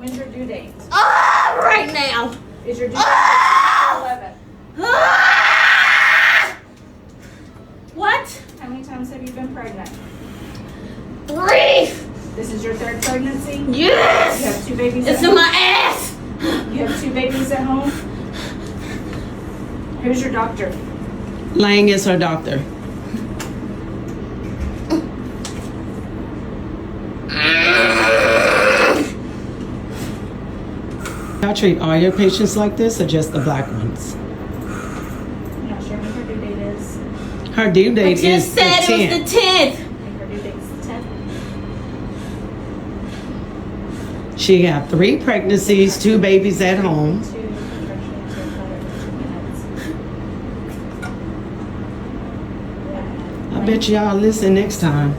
When's your due date? Right now. Is your due date 11? What? How many times have you been pregnant? 3. This is your 3rd pregnancy? Yes. You have 2 babies It's at in home? my ass. You have 2 babies at home? Who's your doctor? Lang is her doctor. Y'all treat all your patients like this or just the black ones? I'm not sure when her due date is. Her due I date is just the said it 10th. was the 10th. I think her due date is the 10th. She got 3 pregnancies, 2 babies at home. 2 contractions are covered in 2 minutes. I bet y'all listen next time.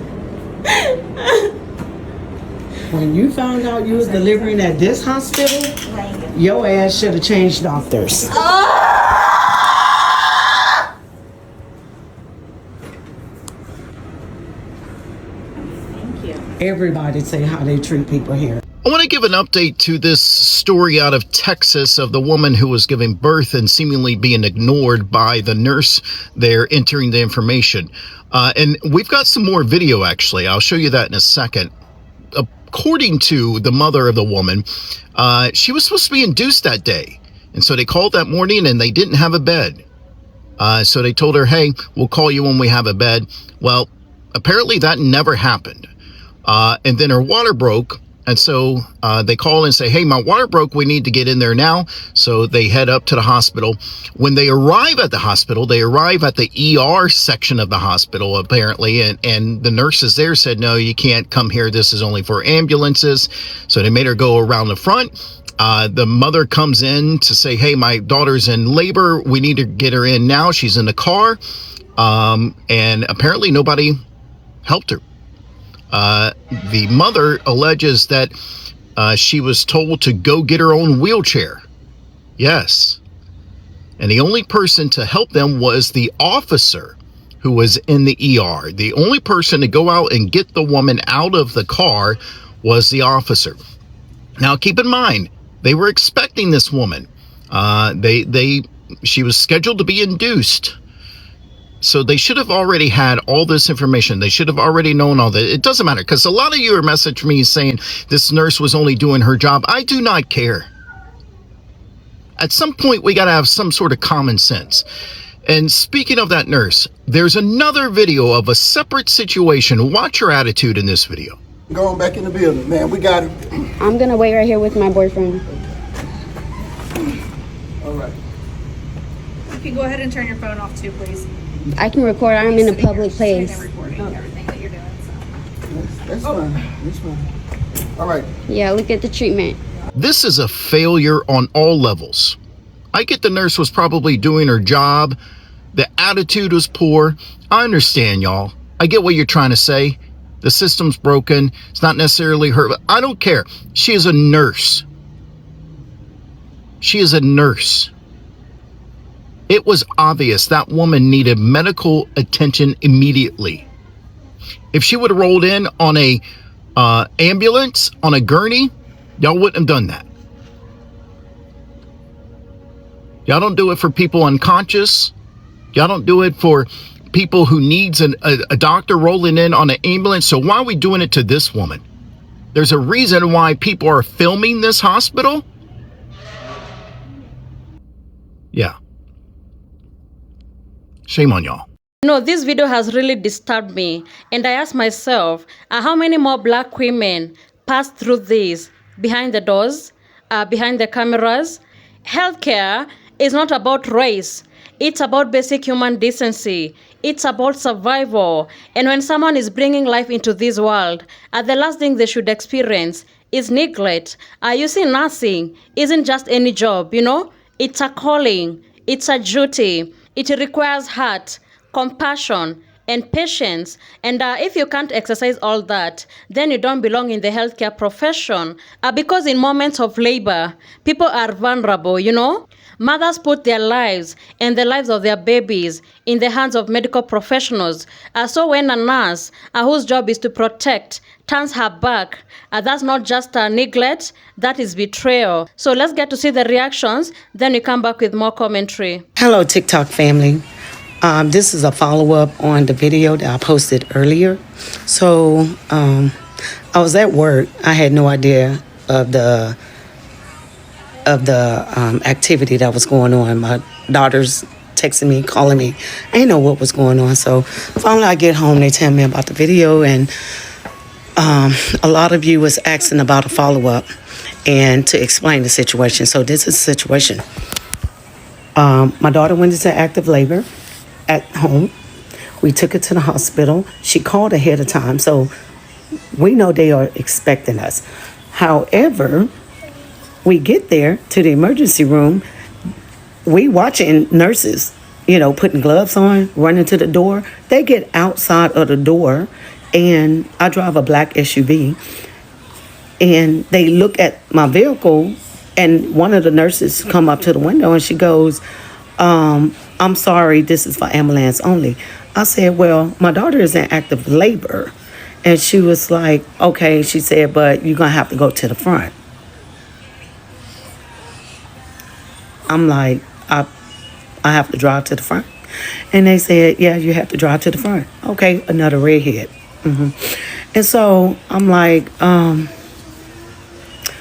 When you found out you was delivering at this hospital, your ass should have changed doctors. Thank you. Everybody say how they treat people here. I want to give an update to this story out of Texas of the woman who was giving birth and seemingly being ignored by the nurse there entering the information. And we've got some more video, actually. I'll show you that in a second. According to the mother of the woman, she was supposed to be induced that day. And so they called that morning and they didn't have a bed. So they told her, hey, we'll call you when we have a bed. Well, apparently that never happened. And then her water broke. And so they call and say, hey, my water broke. We need to get in there now. So they head up to the hospital. When they arrive at the hospital, they arrive at the ER section of the hospital, apparently. And the nurses there said, no, you can't come here. This is only for ambulances. So they made her go around the front. The mother comes in to say, hey, my daughter's in labor. We need to get her in now. She's in the car. And apparently nobody helped her. The mother alleges that she was told to go get her own wheelchair. Yes. And the only person to help them was the officer who was in the ER. The only person to go out and get the woman out of the car was the officer. Now, keep in mind, they were expecting this woman. She was scheduled to be induced. So they should have already had all this information. They should have already known all that. It doesn't matter, because a lot of you are messaging me saying this nurse was only doing her job. I do not care. At some point, we got to have some sort of common sense. And speaking of that nurse, there's another video of a separate situation. Watch her attitude in this video. Going back in the building, man. We got it. I'm gonna wait right here with my boyfriend. All right. You can go ahead and turn your phone off too, please. I can record. I'm in a Sitting public here, sitting place. there recording everything that you're doing. So. That's fine. That's fine. All right. Yeah, look at the treatment. This is a failure on all levels. I get the nurse was probably doing her job. The attitude was poor. I understand, y'all. I get what you're trying to say. The system's broken. It's not necessarily her. But I don't care. She is a nurse. She is a nurse. It was obvious that woman needed medical attention immediately. If she would have rolled in on a ambulance, on a gurney, y'all wouldn't have done that. Y'all don't do it for people unconscious. Y'all don't do it for people who needs a doctor rolling in on an ambulance. So why are we doing it to this woman? There's a reason why people are filming this hospital. Yeah. Shame on y'all. No, this video has really disturbed me, and I ask myself, how many more black women pass through this behind the doors, behind the cameras? Healthcare is not about race. It's about basic human decency. It's about survival. And when someone is bringing life into this world, the last thing they should experience is neglect. You see, nursing isn't just any job, you know? It's a calling. It's a duty. It requires heart, compassion, and patience. And if you can't exercise all that, then you don't belong in the healthcare profession. Because in moments of labor, people are vulnerable, you know? Mothers put their lives and the lives of their babies in the hands of medical professionals. So when a nurse, whose job is to protect, turns her back, that's not just neglect, that is betrayal. So let's get to see the reactions, then we come back with more commentary. Hello, TikTok family. This is a follow-up on the video that I posted earlier. So I was at work. I had no idea of the activity that was going on. My daughter's texting me, calling me. I didn't know what was going on. So finally I get home, they tell me about the video, and a lot of you was asking about a follow-up and to explain the situation. So this is the situation. My daughter went into active labor at home. We took her to the hospital. She called ahead of time, so we know they are expecting us. However, we get there to the emergency room, we watching nurses, putting gloves on, running to the door. They get outside of the door, and I drive a black SUV, and they look at my vehicle, and one of the nurses come up to the window, and she goes, I'm sorry, this is for ambulance only. I said, well, my daughter is in active labor. And she was like, okay, she said, but you're going to have to go to the front. I'm like, I have to drive to the front. And they said, yeah, you have to drive to the front. Okay, another redhead. And so I'm like,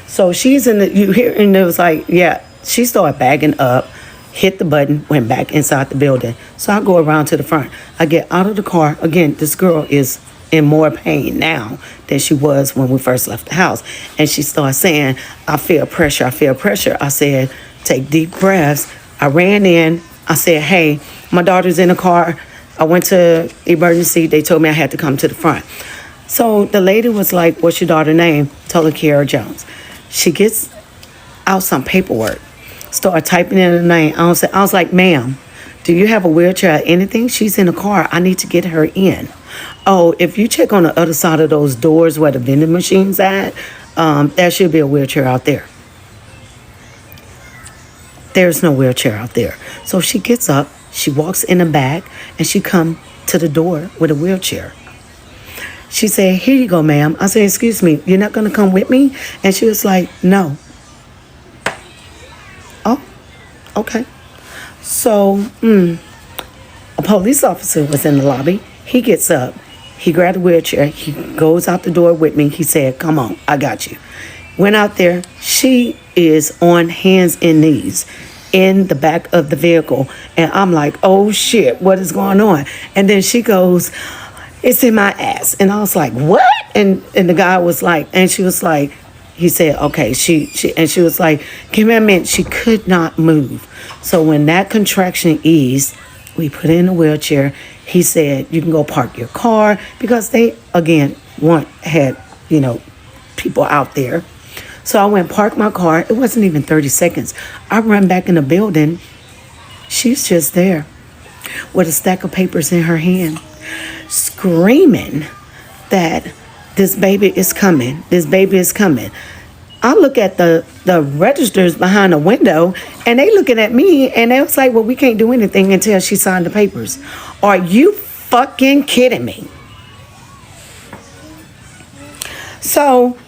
so she's in the, you hear, and it was like, yeah, she started bagging up, hit the button, went back inside the building. So I go around to the front. I get out of the car. Again, this girl is in more pain now than she was when we first left the house. And she started saying, I feel pressure, I feel pressure. I said, take deep breaths. I ran in. I said, hey, my daughter's in the car. I went to emergency. They told me I had to come to the front. So the lady was like, what's your daughter's name? Told her Kiara Jones. She gets out some paperwork, started typing in the name. I was like, ma'am, do you have a wheelchair or anything? She's in the car. I need to get her in. Oh, if you check on the other side of those doors where the vending machine's at, there should be a wheelchair out there. There's no wheelchair out there. So she gets up, she walks in the back, and she come to the door with a wheelchair. She said, here you go, ma'am. I said, excuse me, you're not going to come with me? And she was like, no. Oh, okay. So, a police officer was in the lobby. He gets up. He grabbed a wheelchair. He goes out the door with me. He said, come on, I got you. Went out there. She is on hands and knees in the back of the vehicle. And I'm like, oh, shit, what is going on? And then she goes, it's in my ass. And I was like, what? And the guy was like, and she was like, he said, okay, she was like, give me a minute. She could not move. So when that contraction eased, we put her in a wheelchair. He said, you can go park your car, because they, again, had people out there. So I went park my car. It wasn't even 30 seconds. I run back in the building. She's just there with a stack of papers in her hand, screaming that this baby is coming. This baby is coming. I look at the registers behind the window, and they looking at me, and they was like, well, we can't do anything until she signed the papers. Are you fucking kidding me? So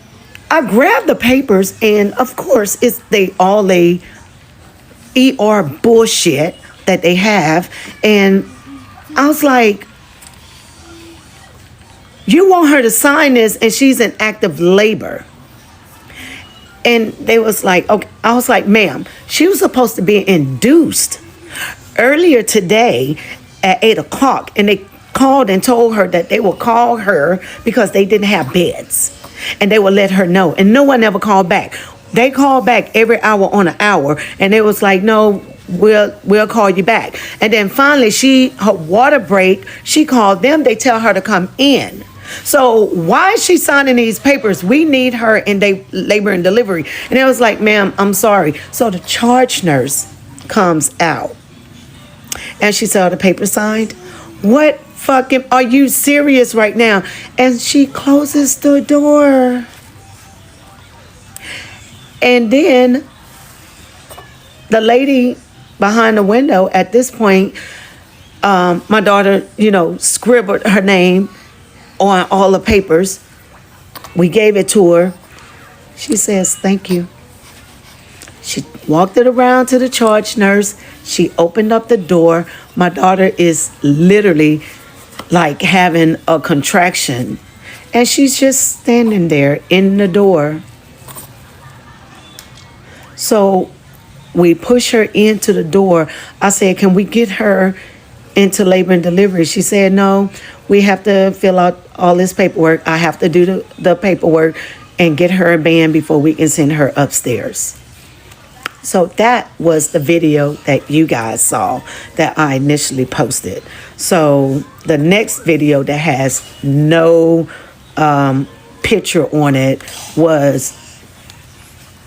I grabbed the papers, and of course, it's all ER bullshit that they have. And I was like, you want her to sign this, and she's in active labor. And they was like, okay. I was like, ma'am, she was supposed to be induced earlier today at 8 o'clock. And they called and told her that they will call her because they didn't have beds. And they would let her know. And no one ever called back. They called back every hour on an hour. And it was like, no, we'll call you back. And then finally, her water break, she called them. They tell her to come in. So why is she signing these papers? We need her in labor and delivery. And it was like, ma'am, I'm sorry. So the charge nurse comes out, and she saw the paper signed. What fucking, are you serious right now? And she closes the door. And then the lady behind the window, at this point, my daughter, scribbled her name on all the papers. We gave it to her. She says, thank you. She walked it around to the charge nurse. She opened up the door. My daughter is literally like having a contraction. And she's just standing there in the door. So we push her into the door. I said, can we get her into labor and delivery? She said, no, we have to fill out all this paperwork. I have to do the paperwork and get her a band before we can send her upstairs. So that was the video that you guys saw that I initially posted. So the next video that has no picture on it was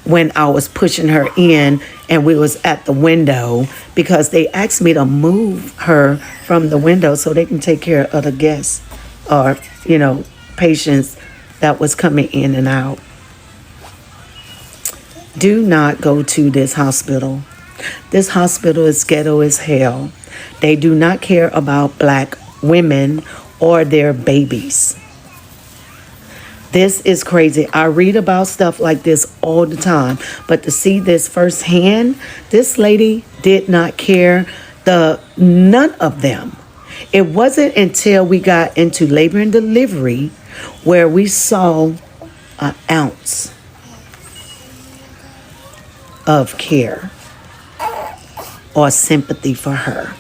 when I was pushing her in and we was at the window because they asked me to move her from the window so they can take care of the guests or, patients that was coming in and out. Do not go to this hospital. This hospital is ghetto as hell. They do not care about black women or their babies. This is crazy. I read about stuff like this all the time, but to see this firsthand, this lady did not care, none of them. It wasn't until we got into labor and delivery where we saw an ounce of care or sympathy for her.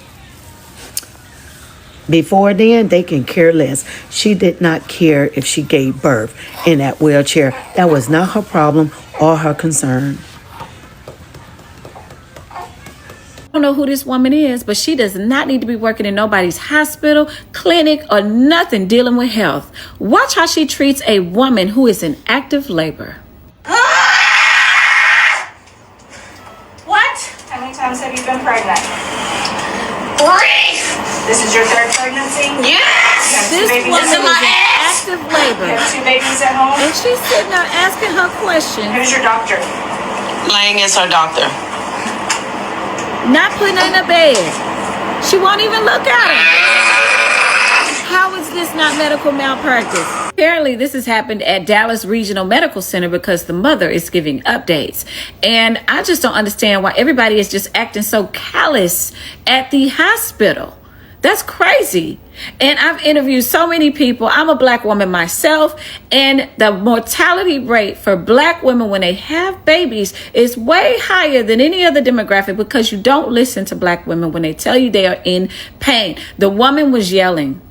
Before then, they can care less. She did not care if she gave birth in that wheelchair. That was not her problem or her concern. I don't know who this woman is, but she does not need to be working in nobody's hospital, clinic, or nothing dealing with health. Watch how she treats a woman who is in active labor. What? How many times have you been pregnant? 3. This is your third pregnancy? Yes! You have two This babies woman at is home? in active You labor. have 2 babies at home? And she's sitting there asking her questions, Who's your doctor? Lang is her doctor. not putting her in a bed. She won't even look at her. How is this not medical malpractice? Apparently, this has happened at Dallas Regional Medical Center because the mother is giving updates. And I just don't understand why everybody is just acting so callous at the hospital. That's crazy. And I've interviewed so many people. I'm a black woman myself, and the mortality rate for black women when they have babies is way higher than any other demographic because you don't listen to black women when they tell you they are in pain. The woman was yelling.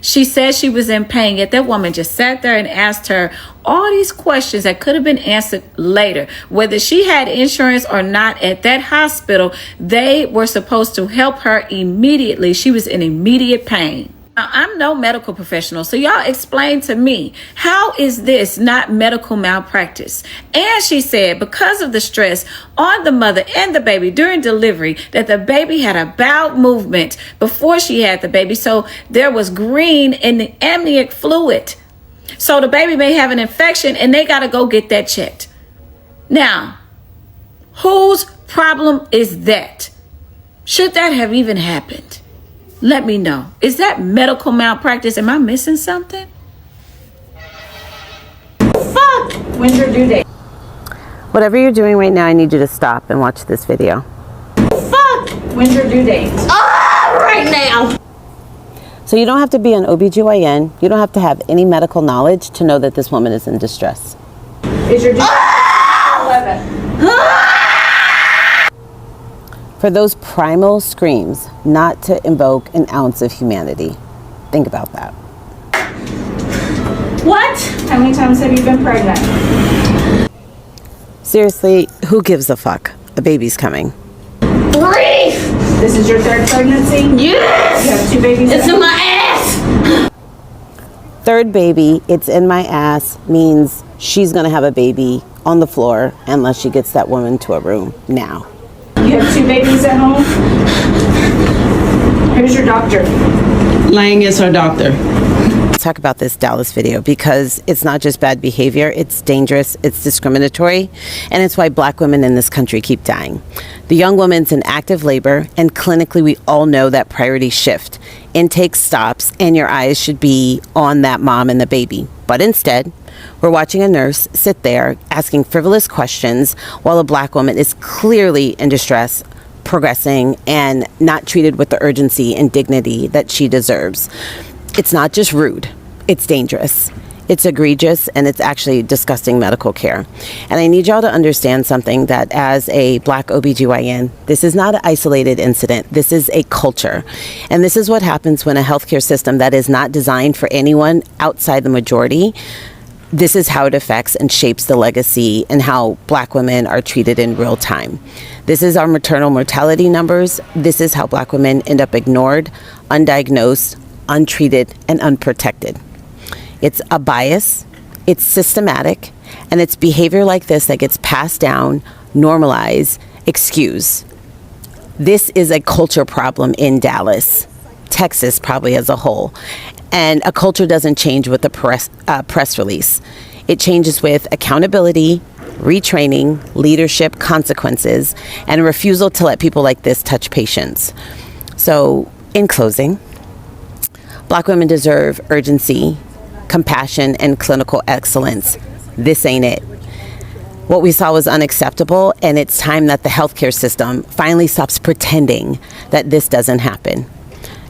She said she was in pain, yet that woman just sat there and asked her all these questions that could have been answered later. Whether she had insurance or not at that hospital, they were supposed to help her immediately. She was in immediate pain. Now, I'm no medical professional, so y'all explain to me, how is this not medical malpractice? And she said because of the stress on the mother and the baby during delivery, that the baby had a bowel movement before she had the baby, so there was green in the amniotic fluid. So the baby may have an infection and they got to go get that checked. Now, whose problem is that? Should that have even happened? Let me know. Is that medical malpractice? Am I missing something? Fuck! When's your due date? Whatever you're doing right now, I need you to stop and watch this video. Fuck! When's your due date? Right now! So you don't have to be an OBGYN. You don't have to have any medical knowledge to know that this woman is in distress. Is your due date? 11. For those primal screams, not to invoke an ounce of humanity. Think about that. What? How many times have you been pregnant? Seriously, who gives a fuck? A baby's coming. 3! This is your third pregnancy? Yes! You have 2 babies It's at in home? my ass! Third baby, it's in my ass, means she's gonna have a baby on the floor unless she gets that woman to a room now. You have 2 babies at home? Who's your doctor? Lying is our doctor. Let's talk about this Dallas video because it's not just bad behavior, it's dangerous, it's discriminatory, and it's why black women in this country keep dying. The young woman's in active labor, and clinically we all know that priorities shift. Intake stops, and your eyes should be on that mom and the baby. But instead, we're watching a nurse sit there asking frivolous questions while a black woman is clearly in distress, progressing, and not treated with the urgency and dignity that she deserves. It's not just rude, it's dangerous. It's egregious, and it's actually disgusting medical care. And I need y'all to understand something, that as a black OBGYN, this is not an isolated incident. This is a culture. And this is what happens when a healthcare system that is not designed for anyone outside the majority, this is how it affects and shapes the legacy and how black women are treated in real time. This is our maternal mortality numbers. This is how black women end up ignored, undiagnosed, untreated, and unprotected. It's a bias, it's systematic, and it's behavior like this that gets passed down, normalized, excused. This is a culture problem in Dallas, Texas probably as a whole. And a culture doesn't change with a press release. It changes with accountability, retraining, leadership, consequences, and a refusal to let people like this touch patients. So, in closing, black women deserve urgency, compassion, and clinical excellence. This ain't it. What we saw was unacceptable, and it's time that the healthcare system finally stops pretending that this doesn't happen.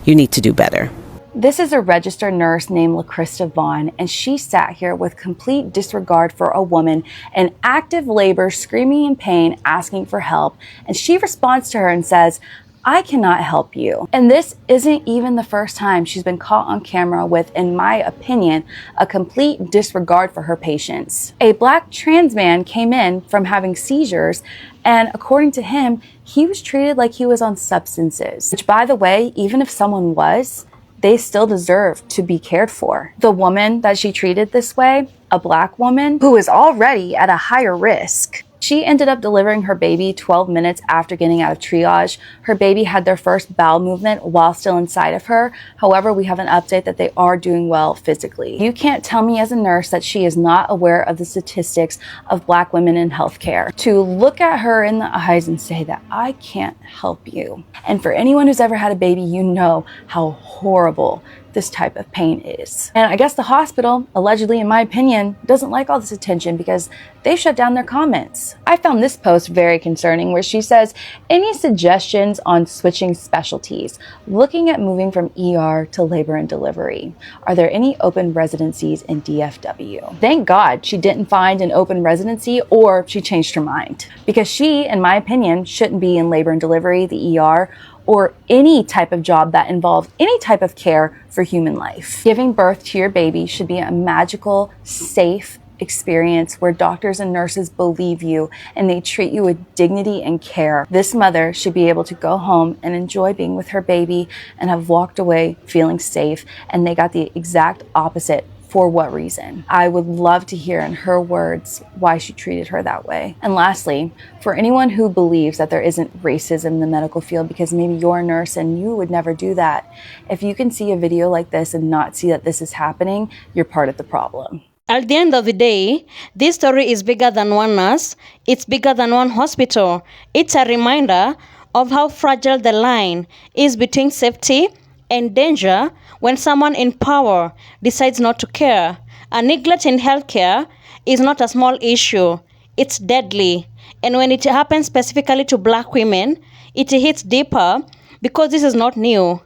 You need to do better. This is a registered nurse named LaChrista Vaughn, and she sat here with complete disregard for a woman in active labor, screaming in pain, asking for help. And she responds to her and says, "I cannot help you." And this isn't even the first time she's been caught on camera with, in my opinion, a complete disregard for her patients. A black trans man came in from having seizures, and according to him, he was treated like he was on substances. Which, by the way, even if someone was, they still deserve to be cared for. The woman that she treated this way, a black woman who is already at a higher risk, she ended up delivering her baby 12 minutes after getting out of triage. Her baby had their first bowel movement while still inside of her. However, we have an update that they are doing well physically. You can't tell me as a nurse that she is not aware of the statistics of black women in healthcare. To look at her in the eyes and say that I can't help you. And for anyone who's ever had a baby, you know how horrible this type of pain is. And I guess the hospital, allegedly in my opinion, doesn't like all this attention because they shut down their comments. I found this post very concerning where she says, "Any suggestions on switching specialties? Looking at moving from ER to labor and delivery. Are there any open residencies in DFW?" Thank God she didn't find an open residency or she changed her mind, because she, in my opinion, shouldn't be in labor and delivery, the ER, or any type of job that involves any type of care for human life. Giving birth to your baby should be a magical, safe experience where doctors and nurses believe you and they treat you with dignity and care. This mother should be able to go home and enjoy being with her baby and have walked away feeling safe, and they got the exact opposite. For what reason? I would love to hear in her words why she treated her that way. And lastly, for anyone who believes that there isn't racism in the medical field because maybe you're a nurse and you would never do that, if you can see a video like this and not see that this is happening, you're part of the problem. At the end of the day, this story is bigger than one nurse. It's bigger than one hospital. It's a reminder of how fragile the line is between safety and danger when someone in power decides not to care. A neglect in healthcare is not a small issue. It's deadly. And when it happens specifically to black women, it hits deeper because this is not new.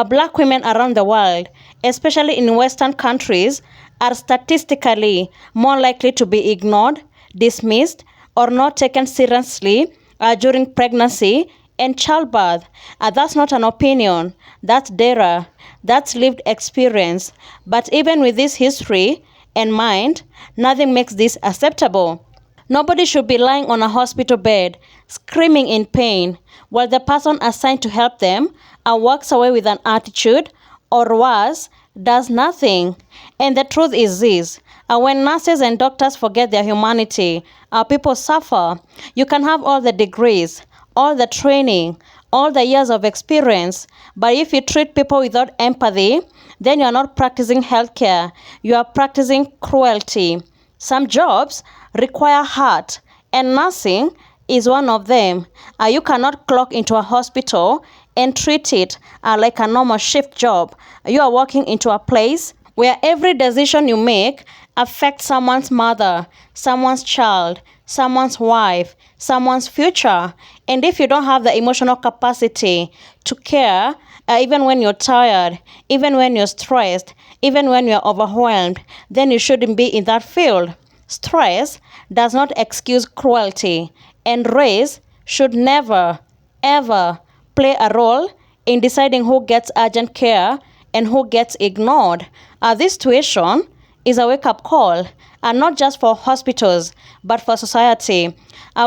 Black women around the world, especially in Western countries, are statistically more likely to be ignored, dismissed, or not taken seriously during pregnancy and childbirth. That's not an opinion. That's data. That's lived experience. But even with this history in mind, nothing makes this acceptable. Nobody should be lying on a hospital bed, screaming in pain, while the person assigned to help them walks away with an attitude, or worse, does nothing. And the truth is this: when nurses and doctors forget their humanity, people suffer. You can have all the degrees, all the training, all the years of experience. But if you treat people without empathy, then you are not practicing healthcare. You are practicing cruelty. Some jobs require heart, and nursing is one of them. You cannot clock into a hospital and treat it like a normal shift job. You are walking into a place where every decision you make affects someone's mother, someone's child, someone's wife, someone's future. And if you don't have the emotional capacity to care, even when you're tired, even when you're stressed, even when you're overwhelmed, then you shouldn't be in that field. Stress does not excuse cruelty, and race should never, ever play a role in deciding who gets urgent care and who gets ignored. This situation is a wake-up call, and not just for hospitals, but for society.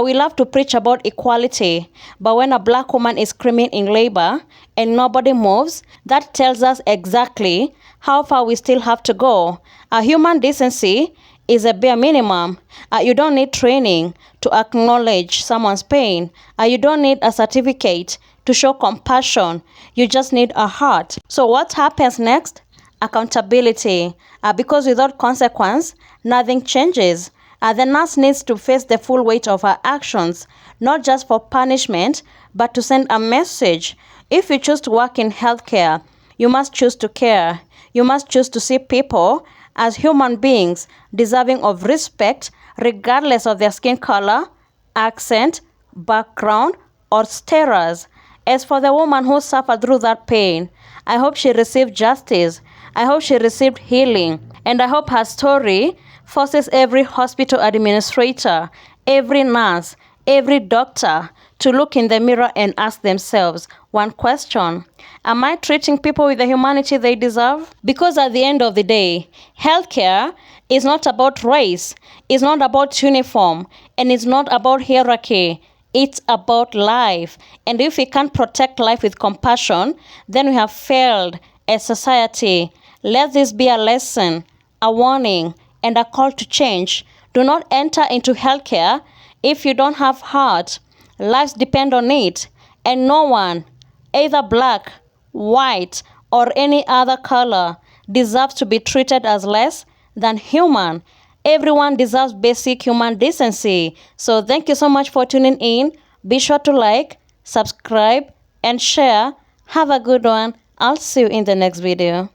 We love to preach about equality, but when a black woman is screaming in labor and nobody moves, that tells us exactly how far we still have to go. Human decency is a bare minimum. You don't need training to acknowledge someone's pain. You don't need a certificate to show compassion. You just need a heart. So what happens next? Accountability. Because without consequence, nothing changes. The nurse needs to face the full weight of her actions, not just for punishment, but to send a message. If you choose to work in healthcare, you must choose to care. You must choose to see people as human beings deserving of respect, regardless of their skin color, accent, background, or status. As for the woman who suffered through that pain, I hope she received justice. I hope she received healing. And I hope her story forces every hospital administrator, every nurse, every doctor to look in the mirror and ask themselves one question: am I treating people with the humanity they deserve? Because at the end of the day, healthcare is not about race, it's not about uniform, and it's not about hierarchy. It's about life. And if we can't protect life with compassion, then we have failed as society. Let this be a lesson, a warning, and a call to change. Do not enter into healthcare if you don't have heart. Lives depend on it, and no one, either black, white, or any other color, deserves to be treated as less than human. Everyone deserves basic human decency. So thank you so much for tuning in. Be sure to like, subscribe, and share. Have a good one. I'll see you in the next video.